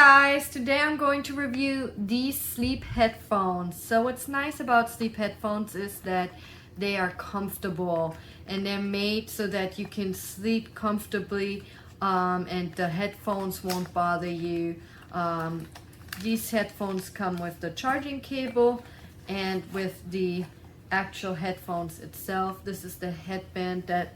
guys, today I'm going to review these sleep headphones. So what's nice about sleep headphones is that they are comfortable and they're made so that you can sleep comfortably and the headphones won't bother you. These headphones come with the charging cable and with the actual headphones itself. This is the headband that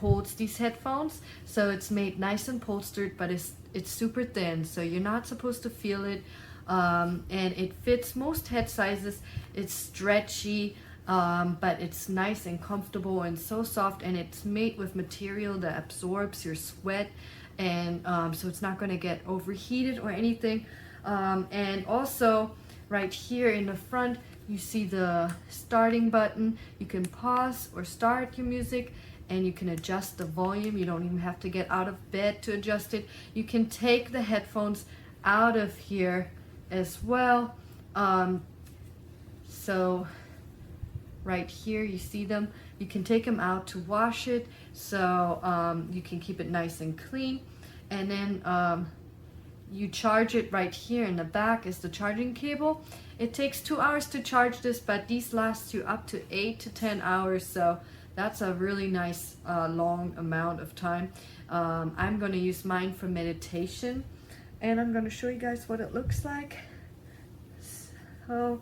holds these headphones, so it's made nice and bolstered, but it's super thin, so you're not supposed to feel it, and it fits most head sizes. It's stretchy, but it's nice and comfortable and so soft, and it's made with material that absorbs your sweat, and so it's not going to get overheated or anything. And also right here in the front you see the starting button. You can pause or start your music, and you can adjust the volume. You don't even have to get out of bed to adjust it. You can take the headphones out of here as well. So right here you see them. You can take them out to wash it, so you can keep it nice and clean. And then you charge it. Right here in the back is the charging cable. It takes 2 hours to charge this, but these last you up to 8 to 10 hours, so that's a really nice long amount of time. I'm going to use mine for meditation, and I'm going to show you guys what it looks like. So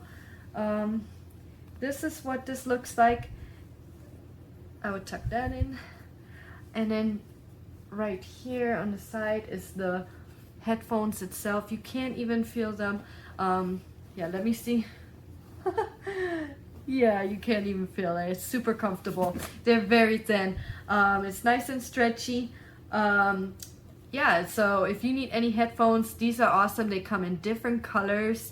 this is what this looks like. I would tuck that in, and then right here on the side is the headphones itself. You can't even feel them. Yeah, let me see. Yeah, you can't even feel it. It's super comfortable. They're very thin. It's nice and stretchy. Yeah, so if you need any headphones, these are awesome. They come in different colors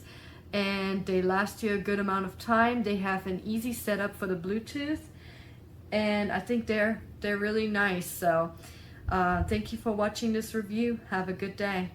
and they last you a good amount of time. They have an easy setup for the Bluetooth, and I think they're really nice. So thank you for watching this review. Have a good day.